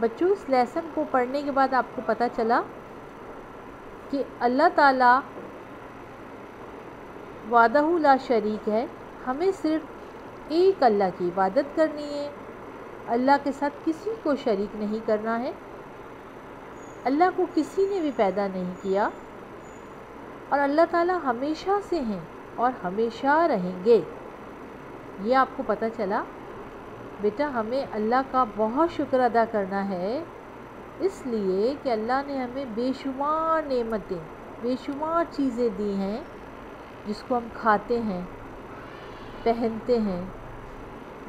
بچوں اس لیسن کو پڑھنے کے بعد آپ کو پتہ چلا کہ اللہ تعالیٰ وحدہ لا شریک ہے، ہمیں صرف ایک اللہ کی عبادت کرنی ہے، اللہ کے ساتھ کسی کو شریک نہیں کرنا ہے، اللہ کو کسی نے بھی پیدا نہیں کیا، اور اللہ تعالیٰ ہمیشہ سے ہیں اور ہمیشہ رہیں گے۔ یہ آپ کو پتہ چلا؟ بیٹا ہمیں اللہ کا بہت شکر ادا کرنا ہے، اس لیے کہ اللہ نے ہمیں بے شمار نعمتیں، بے شمار چیزیں دی ہیں جس کو ہم کھاتے ہیں، پہنتے ہیں،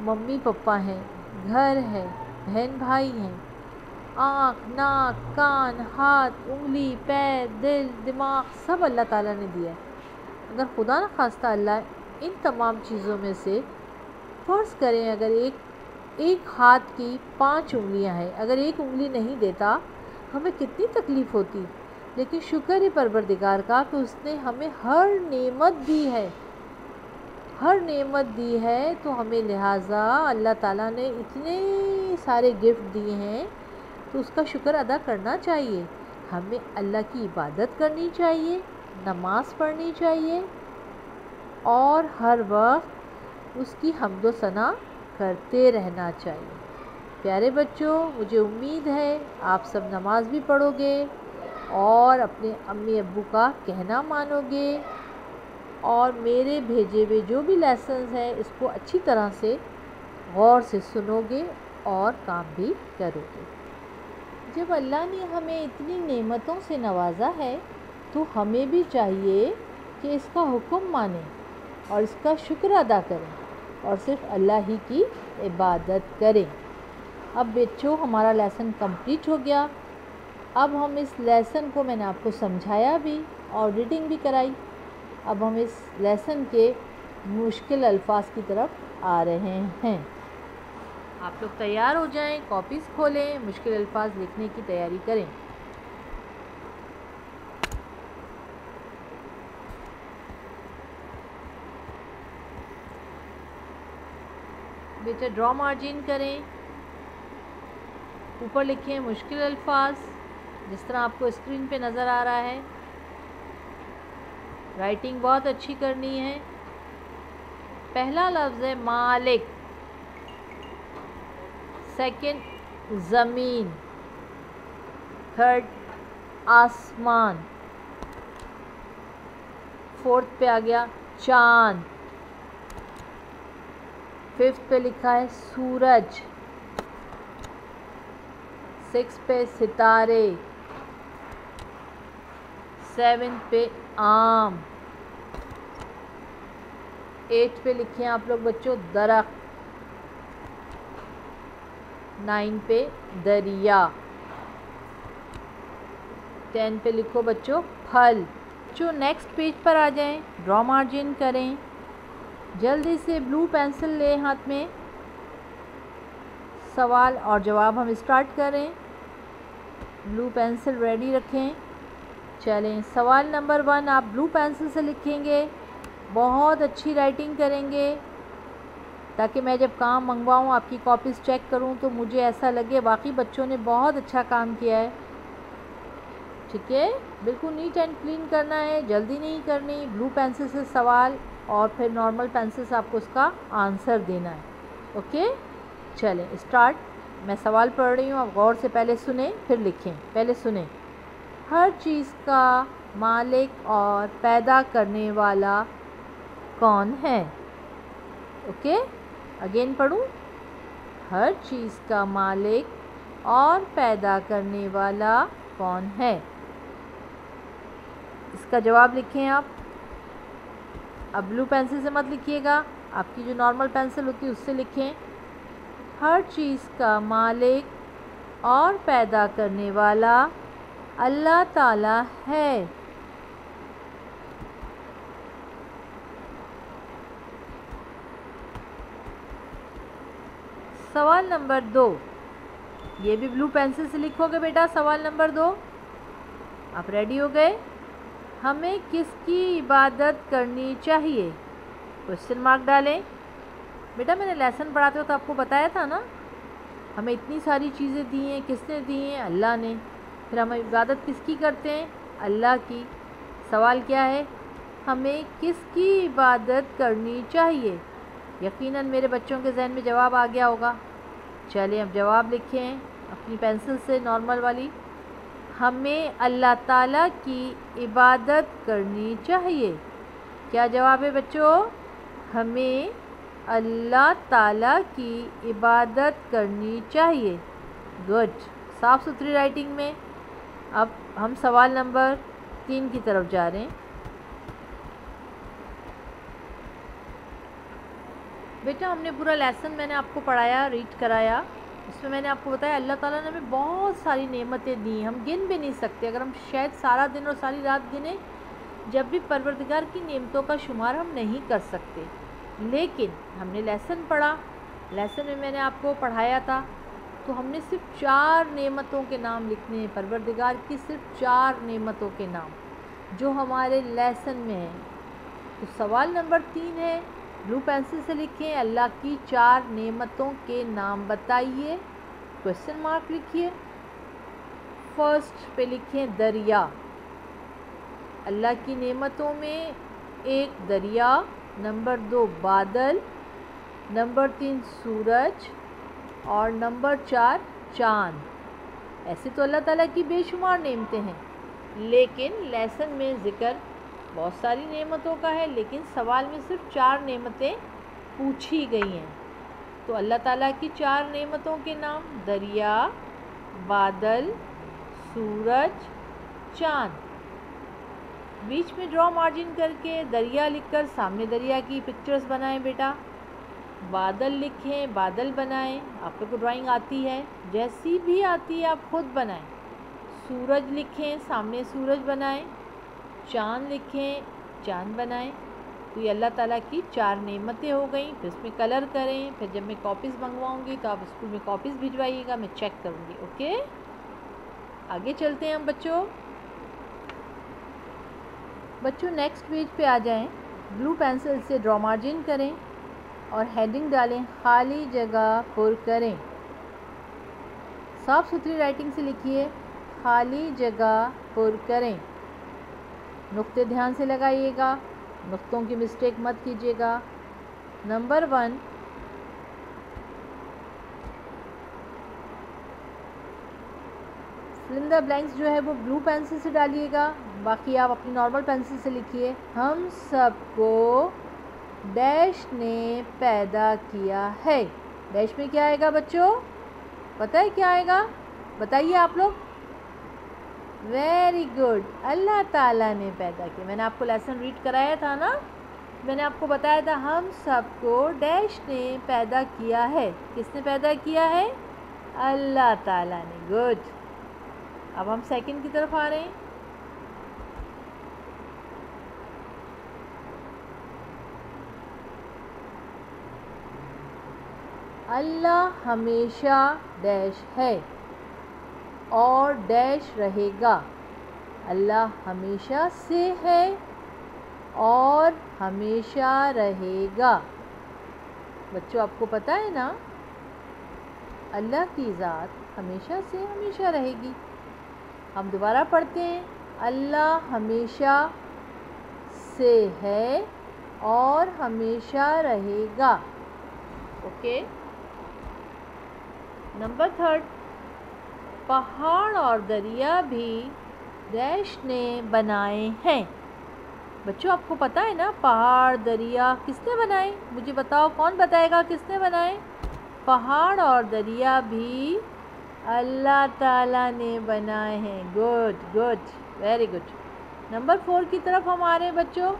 ممی پپا ہیں، گھر ہے، بہن بھائی ہیں، آنکھ، ناک، کان، ہاتھ، انگلی، پیر، دل، دماغ، سب اللہ تعالیٰ نے دیا ہے۔ اگر خدا نہ خواستہ اللہ ان تمام چیزوں میں سے فرض کریں اگر ایک ہاتھ کی 5 انگلیاں ہیں، اگر ایک انگلی نہیں دیتا ہمیں کتنی تکلیف ہوتی، لیکن شکر ہے پروردگار کا کہ اس نے ہمیں ہر نعمت دی ہے، ہر نعمت دی ہے، تو ہمیں لہٰذا اللہ تعالیٰ نے اتنے سارے گفٹ دیے ہیں تو اس کا شکر ادا کرنا چاہیے، ہمیں اللہ کی عبادت کرنی چاہیے، نماز پڑھنی چاہیے، اور ہر وقت اس کی حمد و ثنا کرتے رہنا چاہیے۔ پیارے بچوں، مجھے امید ہے آپ سب نماز بھی پڑھو گے اور اپنے امی ابو کا کہنا مانو گے، اور میرے بھیجے ہوئے جو بھی لیسنز ہیں اس کو اچھی طرح سے غور سے سنو گے اور کام بھی کرو گے۔ جب اللہ نے ہمیں اتنی نعمتوں سے نوازا ہے تو ہمیں بھی چاہیے کہ اس کا حکم مانیں اور اس کا شکر ادا کریں اور صرف اللہ ہی کی عبادت کریں۔ اب بچوں ہمارا لیسن کمپلیٹ ہو گیا، اب ہم اس لیسن کو میں نے آپ کو سمجھایا بھی اور ریڈنگ بھی کرائی، اب ہم اس لیسن کے مشکل الفاظ کی طرف آ رہے ہیں۔ آپ لوگ تیار ہو جائیں، کاپیز کھولیں، مشکل الفاظ لکھنے کی تیاری کریں۔ بیٹا ڈرا مارجن کریں، اوپر لکھیں مشکل الفاظ جس طرح آپ کو اسکرین پہ نظر آ رہا ہے۔ رائٹنگ بہت اچھی کرنی ہے۔ پہلا لفظ ہے مالک، سیکنڈ زمین، تھرڈ آسمان، فورتھ پہ آ گیا چاند، ففتھ پہ لکھا ہے سورج، سکس پہ ستارے، سیونتھ پہ آم، 8 پہ لکھیں آپ لوگ بچوں درخت، 9 پہ دریا، 10 پہ لکھو بچوں پھل۔ بچوں نیکسٹ پیج پر آ جائیں، ڈرا مارجن کریں، جلدی سے بلو پینسل لیں ہاتھ میں، سوال اور جواب ہم اسٹارٹ کریں، بلو پینسل ریڈی رکھیں۔ چلیں سوال نمبر 1 آپ بلو پینسل سے لکھیں گے، بہت اچھی رائٹنگ کریں گے تاکہ میں جب کام منگواؤں آپ کی کاپیز چیک کروں تو مجھے ایسا لگے واقعی بچوں نے بہت اچھا کام کیا ہے۔ ٹھیک ہے، بالکل نیٹ اینڈ کلین کرنا ہے، جلدی نہیں کرنی، بلو پینسل سے سوال اور پھر نارمل پینسل سے آپ کو اس کا آنسر دینا ہے۔ اوکے چلیں اسٹارٹ، میں سوال پڑھ رہی ہوں، آپ غور سے پہلے سنیں پھر لکھیں۔ پہلے سنیں، ہر چیز کا مالک اور پیدا کرنے والا کون ہے؟ اوکے اگین پڑھوں، ہر چیز کا مالک اور پیدا کرنے والا کون ہے؟ اس کا جواب لکھیں آپ۔ اب بلو پینسل سے مت لکھیے گا، آپ کی جو نارمل پینسل ہوتی ہے اس سے لکھیں۔ ہر چیز کا مالک اور پیدا کرنے والا اللہ تعالی ہے۔ سوال نمبر 2، یہ بھی بلو پینسل سے لکھو گے بیٹا۔ سوال نمبر 2، آپ ریڈی ہو گئے؟ ہمیں کس کی عبادت کرنی چاہیے؟ کوشچن مارک ڈالیں۔ بیٹا میں نے لیسن پڑھاتے ہو تو آپ کو بتایا تھا نا ہمیں اتنی ساری چیزیں دی ہیں، کس نے دی ہیں؟ اللہ نے۔ پھر ہم عبادت کس کی کرتے ہیں؟ اللہ کی۔ سوال کیا ہے؟ ہمیں کس کی عبادت کرنی چاہیے؟ یقیناً میرے بچوں کے ذہن میں جواب آ گیا ہوگا۔ چلیں اب جواب لکھیں اپنی پینسل سے، نارمل والی۔ ہمیں اللہ تعالیٰ کی عبادت کرنی چاہیے۔ کیا جواب ہے بچوں؟ ہمیں اللہ تعالیٰ کی عبادت کرنی چاہیے۔ گڈ، صاف ستھری رائٹنگ میں۔ اب ہم سوال نمبر 3 کی طرف جا رہے ہیں۔ بیٹا ہم نے پورا لیسن میں نے آپ کو پڑھایا، ریڈ کرایا۔ اس میں میں نے آپ کو بتایا اللہ تعالیٰ نے ہمیں بہت ساری نعمتیں دی ہیں، ہم گن بھی نہیں سکتے۔ اگر ہم شاید سارا دن اور ساری رات گنیں جب بھی پروردگار کی نعمتوں کا شمار ہم نہیں کر سکتے۔ لیکن ہم نے لیسن پڑھا، لیسن میں میں نے آپ کو پڑھایا تھا، تو ہم نے صرف 4 نعمتوں کے نام لکھنے ہیں، پروردگار کی صرف 4 نعمتوں کے نام جو ہمارے لیسن میں ہیں۔ تو سوال نمبر 3 ہے، بلو پینسل سے لکھیں اللہ کی 4 نعمتوں کے نام بتائیے، کوشچن مارک لکھیے۔ فرسٹ پہ لکھیں دریا۔ اللہ کی نعمتوں میں 1 دریا، نمبر 2 بادل، نمبر 3 سورج اور نمبر 4 چاند۔ ایسے تو اللہ تعالیٰ کی بے شمار نعمتیں ہیں، لیکن لیسن میں ذکر بہت ساری نعمتوں کا ہے، لیکن سوال میں صرف 4 نعمتیں پوچھی گئی ہیں۔ تو اللہ تعالیٰ کی 4 نعمتوں کے نام دریا، بادل، سورج، چاند۔ بیچ میں ڈرا مارجن کر کے دریا لکھ کر سامنے دریا کی پکچرز بنائیں بیٹا۔ بادل لکھیں، بادل بنائیں، آپ کو ڈرائنگ آتی ہے، جیسی بھی آتی ہے آپ خود بنائیں۔ سورج لکھیں، سامنے سورج بنائیں۔ چاند لکھیں، چاند بنائیں۔ تو یہ اللہ تعالیٰ کی 4 نعمتیں ہو گئیں۔ پھر اس میں کلر کریں، پھر جب میں کاپیز منگواؤں گی تو آپ اسکول میں کاپیز بھجوائیے گا، میں چیک کروں گی، اوکے؟ آگے چلتے ہیں ہم بچوں نیکسٹ پیج پہ آ جائیں۔ بلو پینسل سے ڈرا مارجن کریں اور ہیڈنگ ڈالیں خالی جگہ پر کریں۔ صاف ستھری رائٹنگ سے لکھیے خالی جگہ پر کریں۔ نقطے دھیان سے لگائیے گا، نقطوں کی مسٹیک مت کیجیے گا۔ نمبر 1، فل ان دا بلینکس جو ہے وہ بلو پینسل سے ڈالیے گا، باقی آپ اپنی نارمل پینسل سے لکھیے۔ ہم سب کو ڈیش نے پیدا کیا ہے۔ ڈیش میں کیا آئے گا بچوں؟ پتہ ہے کیا آئے گا؟ بتائیے آپ لوگ۔ ویری گڈ، اللہ تعالیٰ نے پیدا کیا۔ میں نے آپ کو لیسن ریڈ کرایا تھا نا، میں نے آپ کو بتایا تھا ہم سب کو ڈیش نے پیدا کیا ہے۔ کس نے پیدا کیا ہے؟ اللہ تعالیٰ نے۔ گڈ، اب ہم سیکنڈ کی طرف آ رہے ہیں۔ اللہ ہمیشہ ڈیش ہے اور ڈیش رہے گا۔ اللہ ہمیشہ سے ہے اور ہمیشہ رہے گا۔ بچوں آپ کو پتہ ہے نا، اللہ کی ذات ہمیشہ سے ہمیشہ رہے گی۔ ہم دوبارہ پڑھتے ہیں، اللہ ہمیشہ سے ہے اور ہمیشہ رہے گا، اوکے؟ نمبر 3، پہاڑ اور دریا بھی ڈیش نے بنائے ہیں۔ بچوں آپ کو پتہ ہے نا پہاڑ دریا کس نے بنائے؟ مجھے بتاؤ، کون بتائے گا کس نے بنائے؟ پہاڑ اور دریا بھی اللہ تعالیٰ نے بنائے ہیں۔ Good good, very good. Number 4 کی طرف ہم آ رہے ہیں بچوں،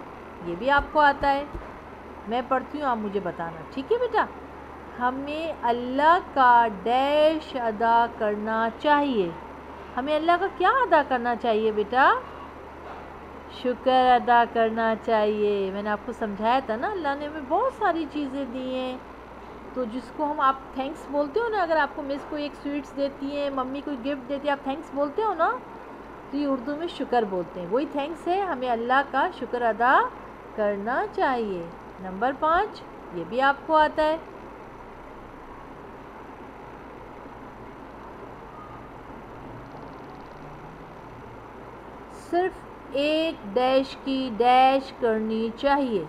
یہ بھی آپ کو آتا ہے، میں پڑھتی ہوں آپ مجھے بتانا، ٹھیک ہے بیٹا؟ ہمیں اللہ کا ڈیش ادا کرنا چاہیے۔ ہمیں اللہ کا کیا ادا کرنا چاہیے بیٹا؟ شکر ادا کرنا چاہیے۔ میں نے آپ کو سمجھایا تھا نا، اللہ نے ہمیں بہت ساری چیزیں دی ہیں، تو جس کو ہم آپ تھینکس بولتے ہو نا، اگر آپ کو مس کوئی ایک سویٹس دیتی ہیں، ممی کوئی گفٹ دیتی ہے، آپ تھینکس بولتے ہو نا، تو یہ اردو میں شکر بولتے ہیں، وہی تھینکس ہے۔ ہمیں اللہ کا شکر ادا کرنا چاہیے۔ نمبر 5، یہ بھی آپ کو آتا ہے، صرف ایک ڈیش کی ڈیش کرنی چاہیے،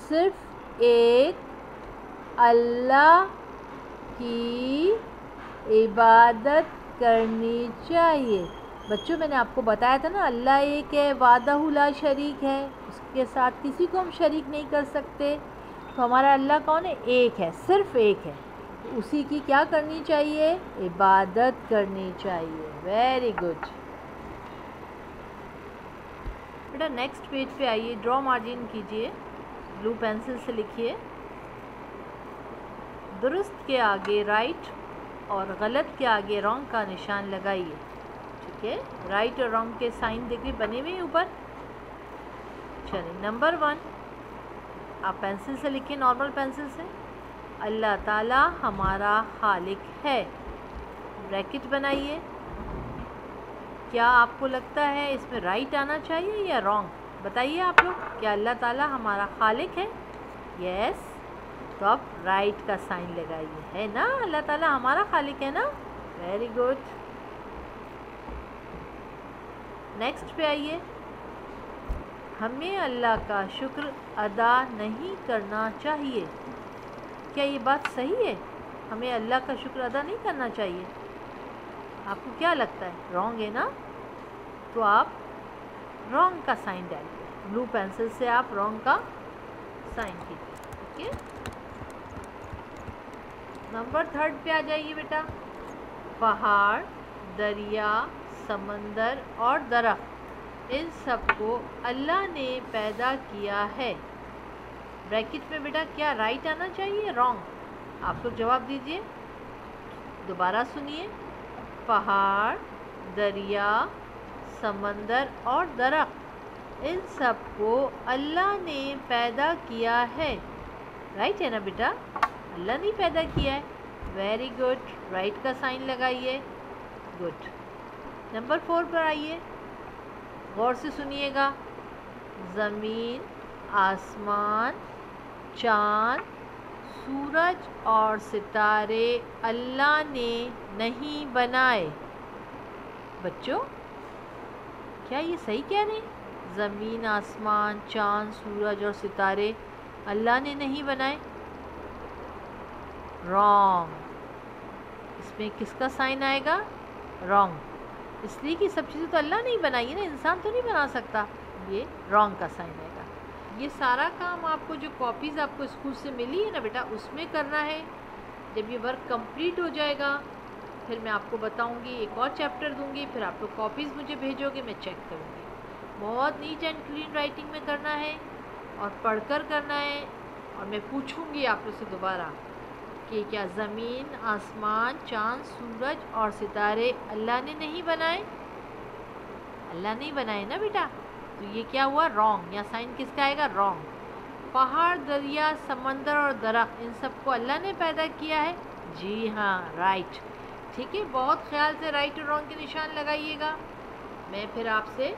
صرف ایک اللہ کی عبادت کرنی چاہیے۔ بچوں میں نے آپ کو بتایا تھا نا، اللہ ایک ہے، وحدہ لا شریک ہے، اس کے ساتھ کسی کو ہم شریک نہیں کر سکتے۔ تو ہمارا اللہ کون ہے؟ ایک ہے، صرف ایک ہے، اسی کی کیا کرنی چاہیے؟ عبادت کرنی چاہیے۔ ویری گڈ بیٹا، نیکسٹ پیج پہ آئیے، ڈرا مارجن کیجئے، بلو پینسل سے لکھیے، درست کے آگے رائٹ اور غلط کے آگے رانگ کا نشان لگائیے۔ ٹھیک ہے، رائٹ اور رانگ کے سائن دیکھیے بنے ہوئے ہیں اوپر۔ چلیے نمبر 1 آپ پینسل سے لکھیں، نارمل پینسل سے، اللہ تعالیٰ ہمارا خالق ہے، بریکٹ بنائیے۔ کیا آپ کو لگتا ہے اس میں رائٹ آنا چاہیے یا رانگ؟ بتائیے آپ لوگ، کیا اللہ تعالیٰ ہمارا خالق ہے؟ یس، تو آپ رائٹ کا سائن لگائیے، ہے نا، اللہ تعالیٰ ہمارا خالق ہے نا، ویری گڈ۔ نیکسٹ پہ آئیے، ہمیں اللہ کا شکر ادا نہیں کرنا چاہیے۔ کیا یہ بات صحیح ہے؟ ہمیں اللہ کا شکر ادا نہیں کرنا چاہیے؟ آپ کو کیا لگتا ہے؟ رانگ ہے نا، تو آپ رانگ کا سائن ڈالیے، بلو پینسل سے آپ رانگ کا سائن کیجیے۔ ٹھیک ہے، نمبر 3 پہ آ جائیے بیٹا، پہاڑ، دریا، سمندر اور درخت، ان سب کو اللہ نے پیدا کیا ہے۔ بریکٹ میں بیٹا کیا رائٹ آنا چاہیے، رانگ؟ آپ لوگ جواب دیجئے، دوبارہ سنیے، پہاڑ، دریا، سمندر اور درخت، ان سب کو اللہ نے پیدا کیا ہے۔ رائٹ ہے نا بیٹا، اللہ نے پیدا کیا ہے، ویری گڈ، رائٹ کا سائن لگائیے، گڈ۔ نمبر 4 پر آئیے، غور سے سنیے گا، زمین، آسمان، چاند، سورج اور ستارے اللہ نے نہیں بنائے۔ بچوں کیا یہ صحیح کہہ رہے ہیں؟ زمین، آسمان، چاند، سورج اور ستارے اللہ نے نہیں بنائے؟ رانگ، اس میں کس کا سائن آئے گا؟ رانگ، اس لیے کہ سب چیزیں تو اللہ نہیں بنائی ہے نا، انسان تو نہیں بنا سکتا، یہ رانگ کا سائن آئے گا۔ یہ سارا کام آپ کو جو کاپیز آپ کو اسکول سے ملی ہے نا بیٹا، اس میں کرنا ہے۔ جب یہ ورک کمپلیٹ ہو جائے گا پھر میں آپ کو بتاؤں گی، ایک اور چیپٹر دوں گی، پھر آپ لوگ کاپیز مجھے بھیجو گے، میں چیک کروں گی۔ بہت نیٹ اینڈ کلین رائٹنگ میں کرنا ہے اور پڑھ کر کرنا ہے، اور میں پوچھوں گی آپ لوگ سے دوبارہ کہ کیا زمین، آسمان، چاند، سورج اور ستارے اللہ نے نہیں بنائے؟ اللہ نہیں بنائے نا بیٹا، تو یہ کیا ہوا؟ رانگ، یا سائن کس کا آئے گا؟ رانگ۔ پہاڑ، دریا، سمندر اور درخت، ان سب کو اللہ نے پیدا کیا ہے؟ جی ہاں، رائٹ۔ ٹھیک ہے، بہت خیال سے رائٹ اور رانگ کے نشان لگائیے گا۔ میں پھر آپ سے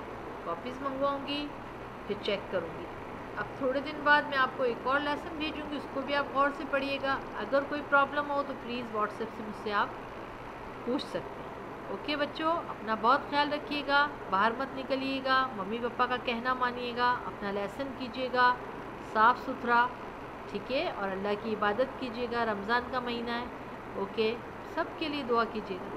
کاپیز منگواؤں گی، پھر چیک کروں گی۔ اب تھوڑے دن بعد میں آپ کو ایک اور لیسن بھیجوں گی، اس کو بھی آپ غور سے پڑھیے گا۔ اگر کوئی پرابلم ہو تو پلیز واٹس ایپ سے مجھ سے آپ پوچھ سکتے ہیں۔ اوکے بچوں، اپنا بہت خیال رکھیے گا، باہر مت نکلیے گا، ممی پپا کا کہنا مانیے گا، اپنا لیسن کیجیے گا صاف ستھرا، ٹھیک ہے، اور اللہ کی عبادت کیجیے گا، رمضان کا مہینہ ہے۔ اوکے، سب کے لیے دعا کیجیے گا۔